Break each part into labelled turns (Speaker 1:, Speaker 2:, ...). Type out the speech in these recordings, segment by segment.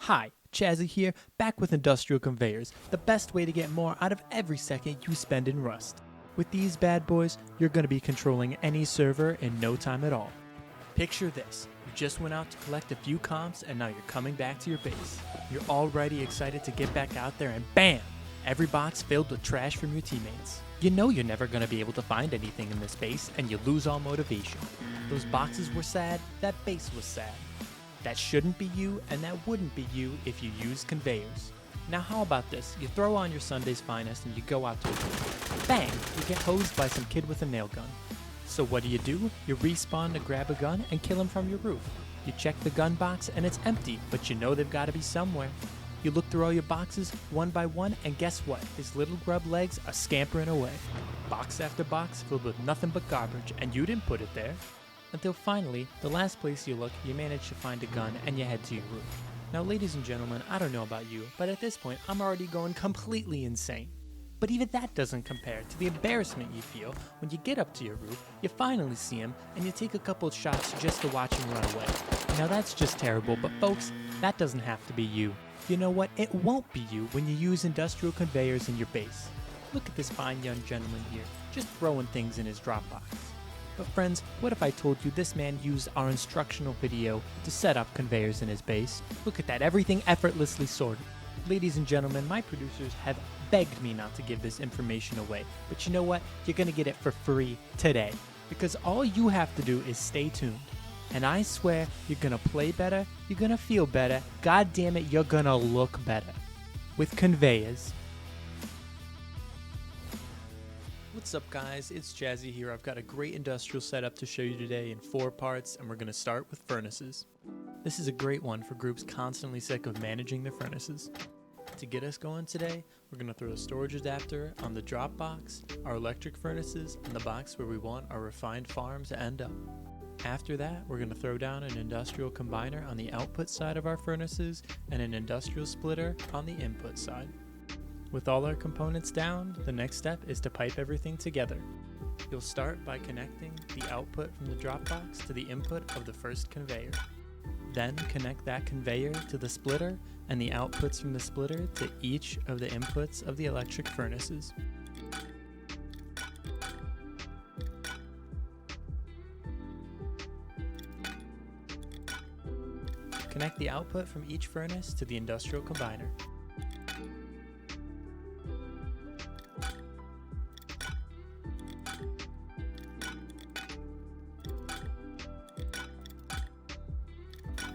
Speaker 1: Hi, Chazzy here, back with industrial conveyors, the best way to get more out of every second you spend in Rust. With these bad boys, you're going to be controlling any server in no time at all. Picture this, you just went out to collect a few comps and now you're coming back to your base. You're already excited to get back out there and BAM! Every box filled with trash from your teammates. You know you're never going to be able to find anything in this base and you lose all motivation. Those boxes were sad, that base was sad. That shouldn't be you, and that wouldn't be you if you used conveyors. Now how about this? You throw on your Sunday's finest and you go out to a roof. Bang! You get hosed by some kid with a nail gun. So what do? You respawn to grab a gun and kill him from your roof. You check the gun box and it's empty, but you know they've got to be somewhere. You look through all your boxes one by one and guess what? His little grub legs are scampering away. Box after box filled with nothing but garbage, and you didn't put it there. Until finally, the last place you look, you manage to find a gun and you head to your roof. Now ladies and gentlemen, I don't know about you, but at this point I'm already going completely insane. But even that doesn't compare to the embarrassment you feel when you get up to your roof, you finally see him, and you take a couple of shots just to watch him run away. Now that's just terrible, but folks, that doesn't have to be you. You know what? It won't be you when you use industrial conveyors in your base. Look at this fine young gentleman here, just throwing things in his drop box. But friends, what if I told you this man used our instructional video to set up conveyors in his base? Look at that, everything effortlessly sorted. Ladies and gentlemen, my producers have begged me not to give this information away, but you know what? You're gonna get it for free today. Because all you have to do is stay tuned. And I swear, you're gonna play better, you're gonna feel better, god damn it, you're gonna look better. With conveyors. What's up guys, it's Jazzy here. I've got a great industrial setup to show you today in 4 parts, and we're going to start with furnaces. This is a great one for groups constantly sick of managing their furnaces. To get us going today, we're going to throw a storage adapter on the drop box, our electric furnaces, and the box where we want our refined farms to end up. After that, we're going to throw down an industrial combiner on the output side of our furnaces and an industrial splitter on the input side. With all our components down, the next step is to pipe everything together. You'll start by connecting the output from the drop box to the input of the first conveyor. Then connect that conveyor to the splitter and the outputs from the splitter to each of the inputs of the electric furnaces. Connect the output from each furnace to the industrial combiner.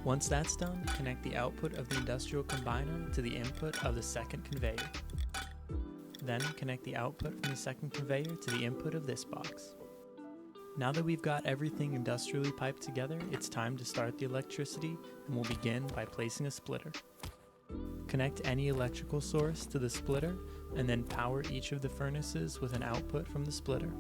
Speaker 1: Once that's done, connect the output of the industrial combiner to the input of the second conveyor. Then connect the output from the second conveyor to the input of this box. Now that we've got everything industrially piped together, it's time to start the electricity, and we'll begin by placing a splitter. Connect any electrical source to the splitter and then power each of the furnaces with an output from the splitter.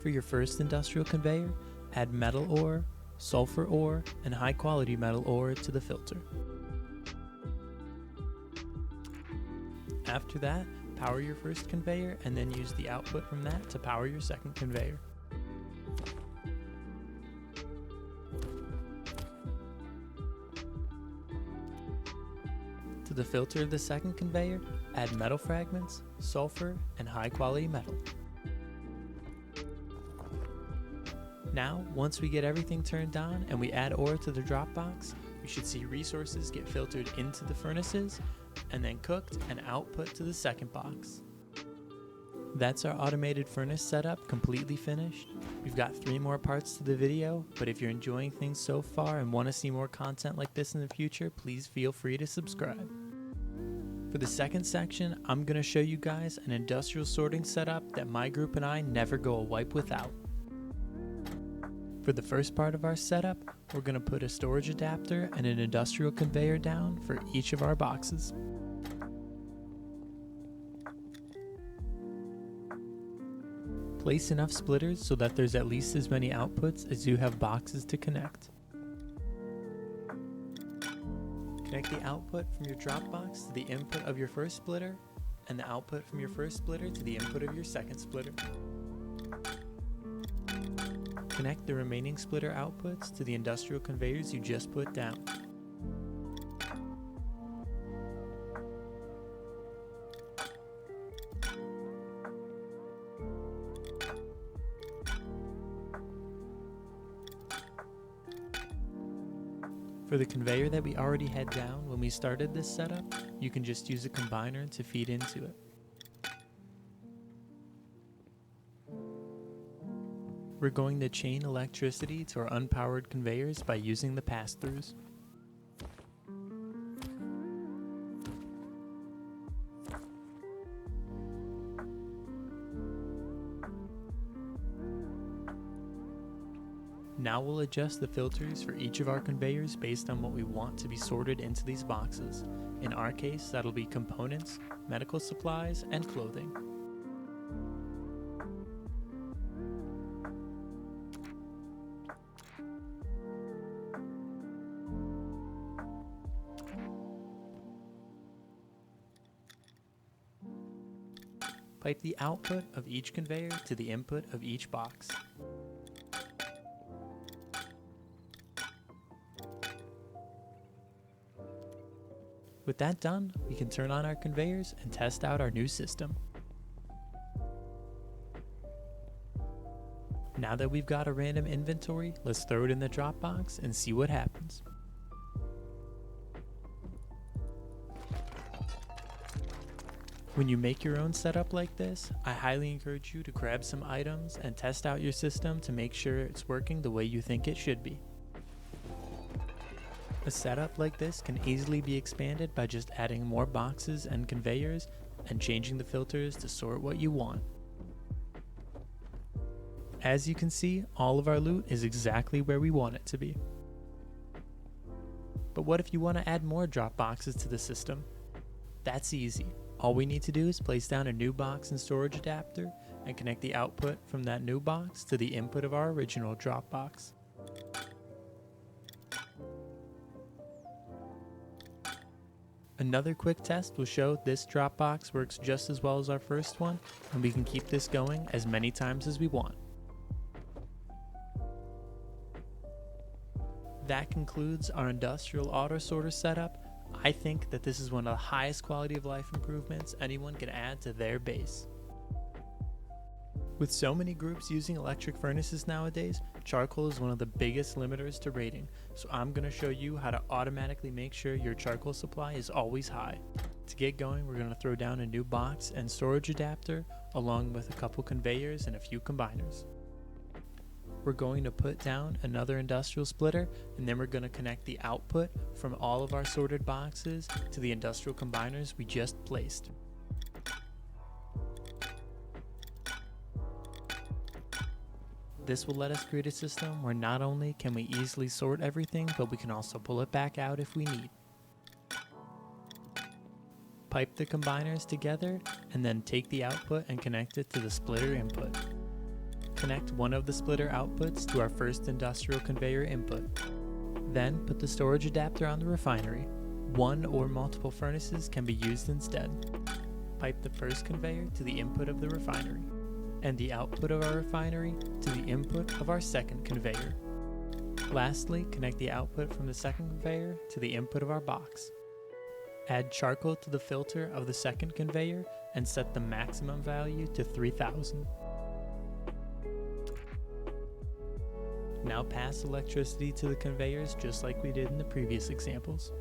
Speaker 1: For your first industrial conveyor, add metal ore, sulfur ore, and high quality metal ore to the filter. After that, power your first conveyor and then use the output from that to power your second conveyor. To the filter of the second conveyor, add metal fragments, sulfur, and high quality metal. Now, once we get everything turned on and we add ore to the drop box, we should see resources get filtered into the furnaces and then cooked and output to the second box. That's our automated furnace setup completely finished. We've got 3 more parts to the video, but if you're enjoying things so far and want to see more content like this in the future, please feel free to subscribe. For the second section, I'm going to show you guys an industrial sorting setup that my group and I never go a wipe without. For the first part of our setup, we're going to put a storage adapter and an industrial conveyor down for each of our boxes. Place enough splitters so that there's at least as many outputs as you have boxes to connect. Connect the output from your Dropbox to the input of your first splitter, and the output from your first splitter to the input of your second splitter. Connect the remaining splitter outputs to the industrial conveyors you just put down. For the conveyor that we already had down when we started this setup, you can just use a combiner to feed into it. We're going to chain electricity to our unpowered conveyors by using the pass-throughs. Now we'll adjust the filters for each of our conveyors based on what we want to be sorted into these boxes. In our case, that'll be components, medical supplies, and clothing. Pipe the output of each conveyor to the input of each box. With that done, we can turn on our conveyors and test out our new system. Now that we've got a random inventory, let's throw it in the Dropbox and see what happens. When you make your own setup like this, I highly encourage you to grab some items and test out your system to make sure it's working the way you think it should be. A setup like this can easily be expanded by just adding more boxes and conveyors and changing the filters to sort what you want. As you can see, all of our loot is exactly where we want it to be. But what if you want to add more drop boxes to the system? That's easy. All we need to do is place down a new box and storage adapter and connect the output from that new box to the input of our original drop box. Another quick test will show this drop box works just as well as our first one, and we can keep this going as many times as we want. That concludes our industrial auto sorter setup. I think that this is one of the highest quality of life improvements anyone can add to their base. With so many groups using electric furnaces nowadays, charcoal is one of the biggest limiters to rating, so I'm going to show you how to automatically make sure your charcoal supply is always high. To get going, we're going to throw down a new box and storage adapter along with a couple conveyors and a few combiners. We're going to put down another industrial splitter, and then we're going to connect the output from all of our sorted boxes to the industrial combiners we just placed. This will let us create a system where not only can we easily sort everything, but we can also pull it back out if we need. Pipe the combiners together and then take the output and connect it to the splitter input. Connect one of the splitter outputs to our first industrial conveyor input. Then put the storage adapter on the refinery. One or multiple furnaces can be used instead. Pipe the first conveyor to the input of the refinery, and the output of our refinery to the input of our second conveyor. Lastly, connect the output from the second conveyor to the input of our box. Add charcoal to the filter of the second conveyor and set the maximum value to 3000. Now pass electricity to the conveyors just like we did in the previous examples.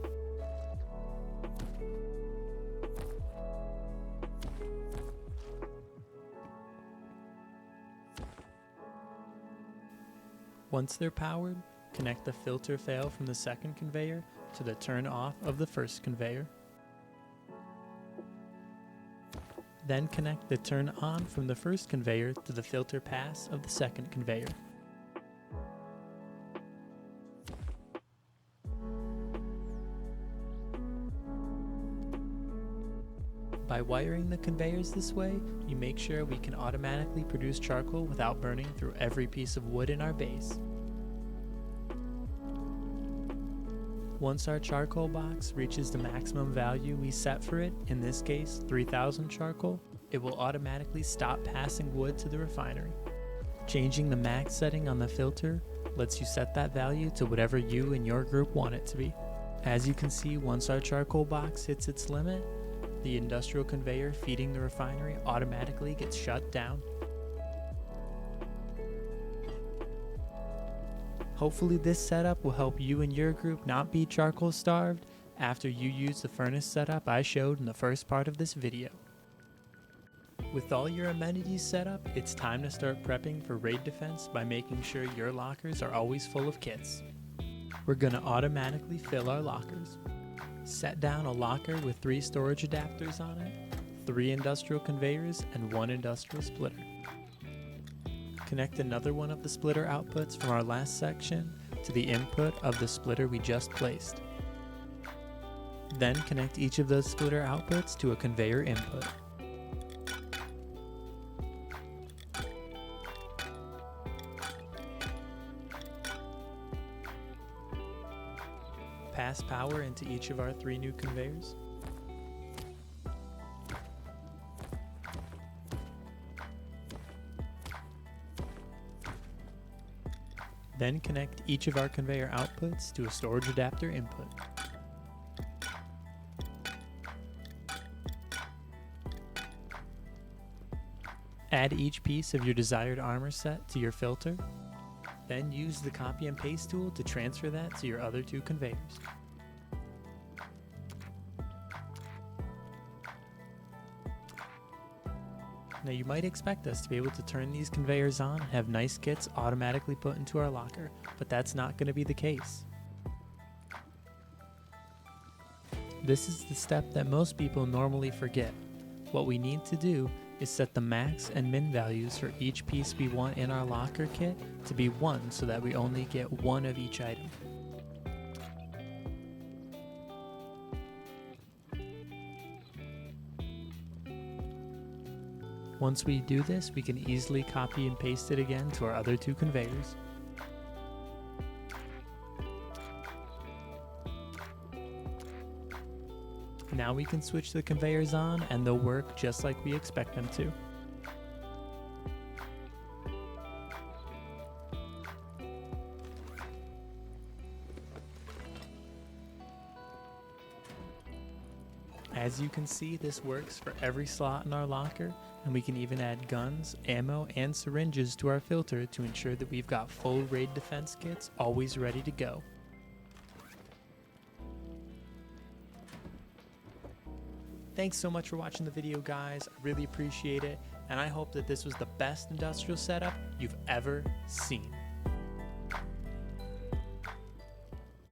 Speaker 1: Once they're powered, connect the filter fail from the second conveyor to the turn off of the first conveyor. Then connect the turn on from the first conveyor to the filter pass of the second conveyor. By wiring the conveyors this way, you make sure we can automatically produce charcoal without burning through every piece of wood in our base. Once our charcoal box reaches the maximum value we set for it, in this case 3000 charcoal, it will automatically stop passing wood to the refinery. Changing the max setting on the filter lets you set that value to whatever you and your group want it to be. As you can see, once our charcoal box hits its limit, the industrial conveyor feeding the refinery automatically gets shut down. Hopefully this setup will help you and your group not be charcoal starved after you use the furnace setup I showed in the first part of this video. With all your amenities set up, it's time to start prepping for raid defense by making sure your lockers are always full of kits. We're going to automatically fill our lockers. Set down a locker with 3 storage adapters on it, 3 industrial conveyors, and 1 industrial splitter. Connect another one of the splitter outputs from our last section to the input of the splitter we just placed. Then connect each of those splitter outputs to a conveyor input. Pass power into each of our 3 new conveyors. Then connect each of our conveyor outputs to a storage adapter input. Add each piece of your desired armor set to your filter. Then use the copy and paste tool to transfer that to your other 2 conveyors. Now you might expect us to be able to turn these conveyors on and have nice kits automatically put into our locker, but that's not going to be the case. This is the step that most people normally forget. What we need to do is set the max and min values for each piece we want in our locker kit to be 1 so that we only get 1 of each item. Once we do this, we can easily copy and paste it again to our other 2 conveyors. Now we can switch the conveyors on and they'll work just like we expect them to. As you can see, this works for every slot in our locker, and we can even add guns, ammo, and syringes to our filter to ensure that we've got full raid defense kits always ready to go. Thanks so much for watching the video, guys. I really appreciate it, and I hope that this was the best industrial setup you've ever seen.